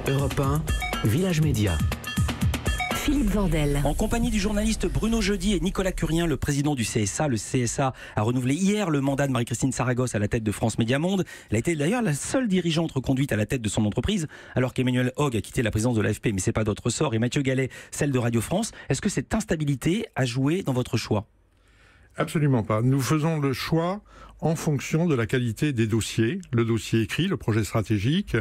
Europe 1, Village Média. Philippe Vandel. En compagnie du journaliste Bruno Jeudi et Nicolas Curien, le président du CSA. Le CSA a renouvelé hier le mandat de Marie-Christine Saragosse à la tête de France Média Monde. Elle a été d'ailleurs la seule dirigeante reconduite à la tête de son entreprise, alors qu'Emmanuel Hogue a quitté la présidence de l'AFP, mais c'est pas d'autre sort, et Mathieu Gallet, celle de Radio France. Est-ce que cette instabilité a joué dans votre choix ? Absolument pas. Nous faisons le choix en fonction de la qualité des dossiers, le dossier écrit, le projet stratégique,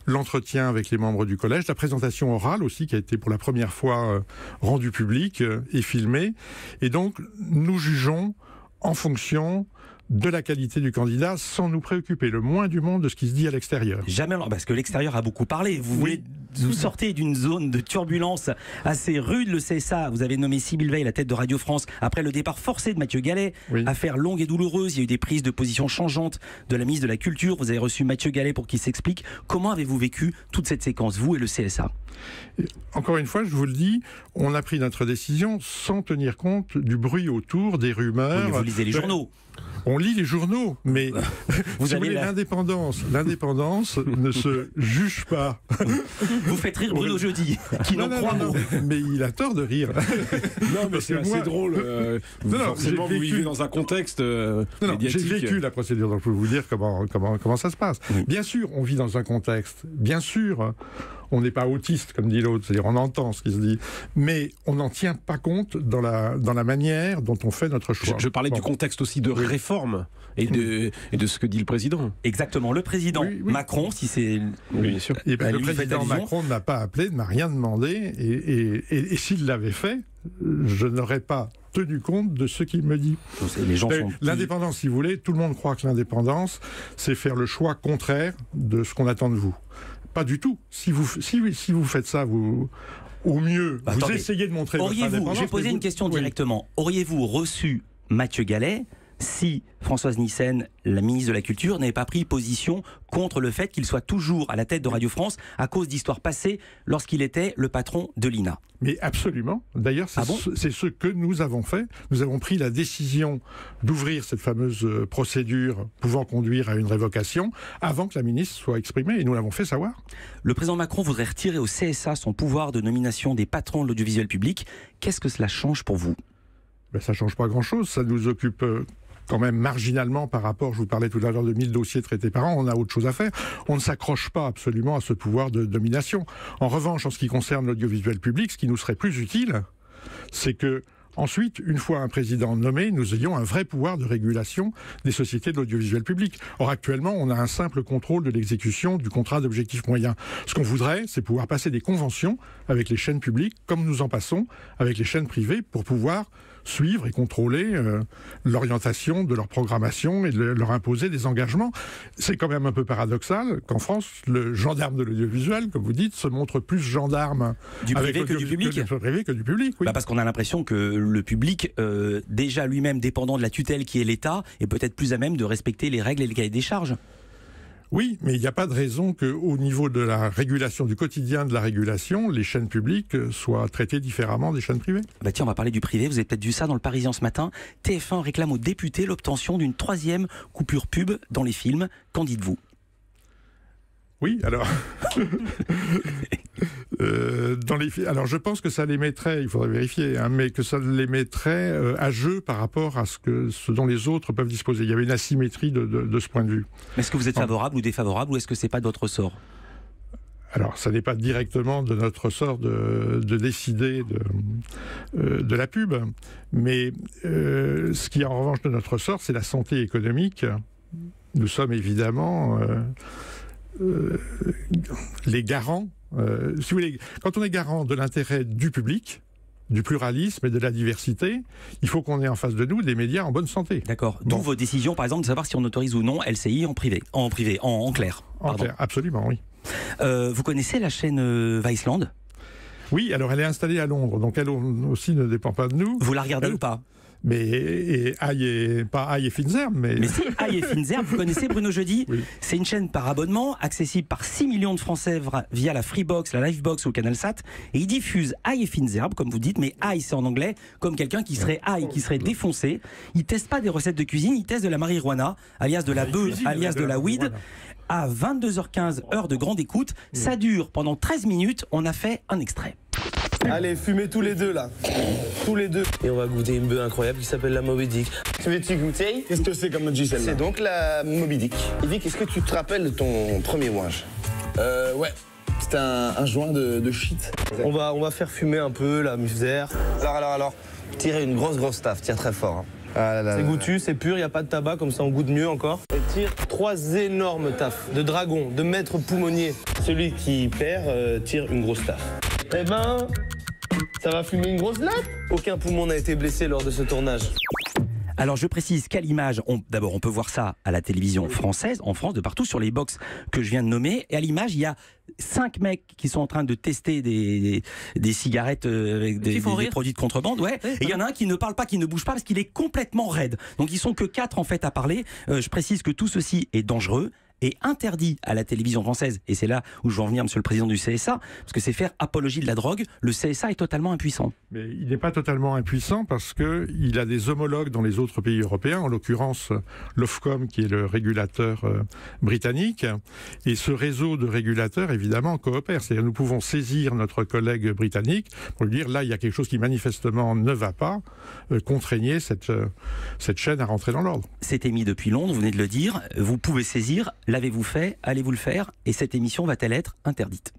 l'entretien avec les membres du collège, la présentation orale aussi qui a été pour la première fois rendue publique et filmée. Et donc, nous jugeons en fonction de la qualité du candidat sans nous préoccuper le moins du monde de ce qui se dit à l'extérieur. Jamais, parce que l'extérieur a beaucoup parlé. Vous sortez d'une zone de turbulence assez rude. Le CSA, vous avez nommé Sybille Veil à la tête de Radio France après le départ forcé de Mathieu Gallet. Oui. Affaire longue et douloureuse. Il y a eu des prises de position changeantes de la ministre de la Culture. Vous avez reçu Mathieu Gallet pour qu'il s'explique. Comment avez-vous vécu toute cette séquence, vous et le CSA ? Encore une fois, je vous le dis, on a pris notre décision sans tenir compte du bruit autour, des rumeurs. Oui, mais vous lisez les journaux. On lit les journaux, mais vous savez, l'indépendance ne se juge pas. Vous faites rire Bruno Jeudi, qui n'en croit pas. Mais il a tort de rire. Non, mais c'est assez drôle. Forcément, vous vivez dans un contexte médiatique. J'ai vécu la procédure, donc je peux vous dire comment ça se passe. Oui. Bien sûr, on vit dans un contexte. Bien sûr, on n'est pas autiste, comme dit l'autre, c'est-à-dire on entend ce qui se dit, mais on n'en tient pas compte dans la manière dont on fait notre choix. Je parlais du contexte aussi de réforme et de ce que dit le président. Exactement, le président Macron, si c'est... Oui, bien sûr. Le président Macron ne m'a pas appelé, ne m'a rien demandé, et s'il l'avait fait, je n'aurais pas tenu compte de ce qu'il me dit. L'indépendance, si vous voulez, tout le monde croit que l'indépendance, c'est faire le choix contraire de ce qu'on attend de vous. Pas du tout. Si vous faites ça, au mieux, vous essayez de montrer votre indépendance. Je vais poser une question directement. Auriez-vous reçu Mathieu Gallet si Françoise Nyssen, la ministre de la Culture, n'avait pas pris position contre le fait qu'il soit toujours à la tête de Radio France à cause d'histoires passées lorsqu'il était le patron de l'INA? Mais absolument. D'ailleurs, c'est ce que nous avons fait. Nous avons pris la décision d'ouvrir cette fameuse procédure pouvant conduire à une révocation avant que la ministre soit exprimée, et nous l'avons fait savoir. Le président Macron voudrait retirer au CSA son pouvoir de nomination des patrons de l'audiovisuel public. Qu'est-ce que cela change pour vous? Ça ne change pas grand-chose. Ça nous occupe quand même marginalement par rapport, je vous parlais tout à l'heure de 1000 dossiers traités par an, on a autre chose à faire. On ne s'accroche pas absolument à ce pouvoir de domination. En revanche, en ce qui concerne l'audiovisuel public, ce qui nous serait plus utile, c'est que ensuite, une fois un président nommé, nous ayons un vrai pouvoir de régulation des sociétés de l'audiovisuel public. Or, actuellement, on a un simple contrôle de l'exécution du contrat d'objectif moyen. Ce qu'on voudrait, c'est pouvoir passer des conventions avec les chaînes publiques, comme nous en passons avec les chaînes privées, pour pouvoir suivre et contrôler l'orientation de leur programmation et de leur imposer des engagements. C'est quand même un peu paradoxal qu'en France, le gendarme de l'audiovisuel, comme vous dites, se montre plus gendarme du privé que du public. Que du public, oui. Parce qu'on a l'impression que le public, déjà lui-même dépendant de la tutelle qui est l'État, est peut-être plus à même de respecter les règles et les cahiers des charges. Oui, mais il n'y a pas de raison qu'au niveau de la régulation, du quotidien de la régulation, les chaînes publiques soient traitées différemment des chaînes privées. Tiens, on va parler du privé. Vous avez peut-être vu ça dans le Parisien ce matin. TF1 réclame aux députés l'obtention d'une 3e coupure pub dans les films. Qu'en dites-vous ? Oui, alors... alors je pense que ça les mettrait, il faudrait vérifier, mais que ça les mettrait à jeu par rapport à ce dont les autres peuvent disposer. Il y avait une asymétrie de ce point de vue. Est-ce que vous êtes favorable ou défavorable, ou est-ce que c'est pas de votre ressort ? Alors, ça n'est pas directement de notre ressort de décider de la pub, mais ce qui est en revanche de notre ressort, c'est la santé économique. Nous sommes évidemment les garants. Si vous voulez, quand on est garant de l'intérêt du public, du pluralisme et de la diversité, il faut qu'on ait en face de nous des médias en bonne santé. D'accord. D'où vos décisions, par exemple, de savoir si on autorise ou non LCI en clair. En clair, absolument, oui. Vous connaissez la chaîne Viceland ? Oui, alors elle est installée à Londres, donc elle aussi ne dépend pas de nous. Vous la regardez ou pas ? Mais pas Aïe et Fines Herbes, mais si, Aïe et Fines Herbes, vous connaissez Bruno Jeudi? Oui. C'est une chaîne par abonnement, accessible par 6 millions de Français via la Freebox, la Livebox ou le CanalSat. Et il diffuse Aïe et Fines Herbes, comme vous dites, mais Aïe c'est en anglais, comme quelqu'un qui serait Aïe, qui serait défoncé. Il teste pas des recettes de cuisine, il teste de la marijuana, alias de la bœuf, alias de la weed. À 22h15, heure de grande écoute. Ça dure pendant 13 minutes. On a fait un extrait. Allez, fumez tous les deux là. Tous les deux. Et on va goûter une bœuf incroyable qui s'appelle la Moby Dick. Veux-tu goûter? Qu'est-ce que c'est comme Moji celle-là? C'est donc la Moby Dick. Yvick, est-ce que tu te rappelles de ton premier ouinge? Ouais. C'était un joint de shit. On va faire fumer un peu la musère. Alors. Tirez une grosse taf, tire très fort. Hein. C'est goûtu, c'est pur, il n'y a pas de tabac, comme ça on goûte mieux encore. Et tire 3 énormes tafs de dragon, de maître poumonnier. Celui qui perd tire une grosse taf. Eh ben, ça va fumer une grosse latte. Aucun poumon n'a été blessé lors de ce tournage. Alors je précise qu'à l'image, d'abord on peut voir ça à la télévision française, en France, de partout, sur les box que je viens de nommer. Et à l'image, il y a 5 mecs qui sont en train de tester des cigarettes avec des produits de contrebande. Ouais. Et il y en a un qui ne parle pas, qui ne bouge pas parce qu'il est complètement raide. Donc ils sont que 4 en fait à parler. Je précise que tout ceci est dangereux et interdit à la télévision française. Et c'est là où je veux en venir, monsieur le président du CSA, parce que c'est faire apologie de la drogue. Le CSA est totalement impuissant. Mais il n'est pas totalement impuissant parce qu'il a des homologues dans les autres pays européens, en l'occurrence l'Ofcom qui est le régulateur britannique. Et ce réseau de régulateurs, évidemment, coopère. C'est-à-dire nous pouvons saisir notre collègue britannique pour lui dire là, il y a quelque chose qui manifestement ne va pas, contraignez cette chaîne à rentrer dans l'ordre. C'est émis depuis Londres, vous venez de le dire. Vous pouvez saisir. L'avez-vous fait? Allez-vous le faire? Et cette émission va-t-elle être interdite?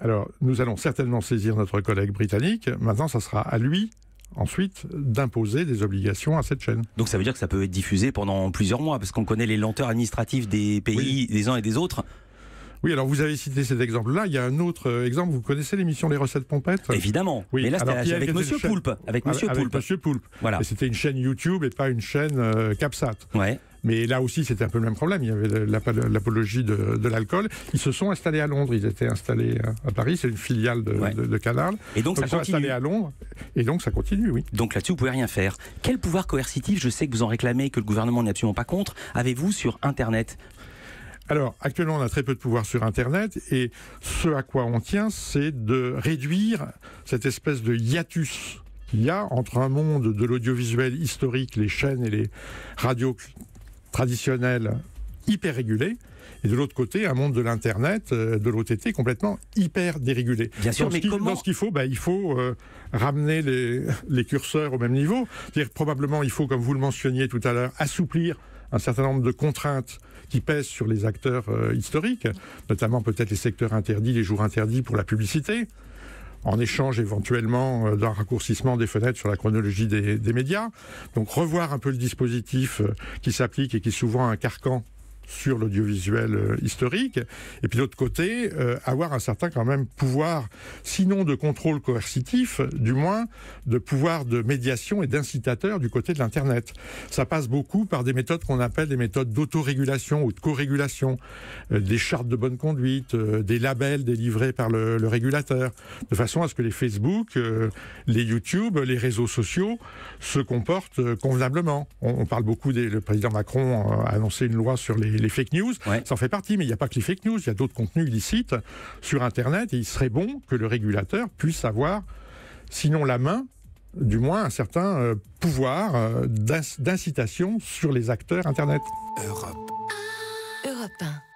Alors, nous allons certainement saisir notre collègue britannique. Maintenant, ça sera à lui, ensuite, d'imposer des obligations à cette chaîne. Donc ça veut dire que ça peut être diffusé pendant plusieurs mois, parce qu'on connaît les lenteurs administratives des pays, des uns et des autres. Oui, alors vous avez cité cet exemple-là. Il y a un autre exemple. Vous connaissez l'émission Les Recettes Pompettes? Évidemment. Oui. Mais là, c'était avec Monsieur Poulpe. Avec Monsieur Poulpe. Voilà. Et c'était une chaîne YouTube et pas une chaîne CapSat. Ouais. Mais là aussi, c'était un peu le même problème. Il y avait l'apologie de l'alcool. Ils se sont installés à Londres. Ils étaient installés à Paris. C'est une filiale de Canal. Et donc ça ils sont continue. installés à Londres. Et donc ça continue, oui. Donc là-dessus, vous pouvez rien faire. Quel pouvoir coercitif, je sais que vous en réclamez, que le gouvernement n'est absolument pas contre, avez-vous sur Internet? Alors, actuellement, on a très peu de pouvoir sur Internet, et ce à quoi on tient, c'est de réduire cette espèce de hiatus qu'il y a entre un monde de l'audiovisuel historique, les chaînes et les radios traditionnelles hyper régulées, et de l'autre côté, un monde de l'Internet, de l'OTT, complètement hyper dérégulé. Bien sûr, mais comment... Dans ce qu'il faut, il faut ramener les curseurs au même niveau. C'est-à-dire, probablement, il faut, comme vous le mentionniez tout à l'heure, assouplir un certain nombre de contraintes qui pèsent sur les acteurs historiques, notamment peut-être les secteurs interdits, les jours interdits pour la publicité, en échange éventuellement d'un raccourcissement des fenêtres sur la chronologie des médias. Donc revoir un peu le dispositif qui s'applique et qui est souvent un carcan sur l'audiovisuel historique, et puis de l'autre côté, avoir un certain quand même pouvoir, sinon de contrôle coercitif, du moins de pouvoir de médiation et d'incitateur du côté de l'Internet. Ça passe beaucoup par des méthodes qu'on appelle des méthodes d'autorégulation ou de co-régulation, des chartes de bonne conduite, des labels délivrés par le régulateur, de façon à ce que les Facebook, les YouTube, les réseaux sociaux se comportent convenablement. On parle beaucoup, le président Macron a annoncé une loi sur les fake news, ça en fait partie, mais il n'y a pas que les fake news, il y a d'autres contenus illicites sur Internet, et il serait bon que le régulateur puisse avoir, sinon la main, du moins un certain pouvoir d'incitation sur les acteurs Internet. Europe 1.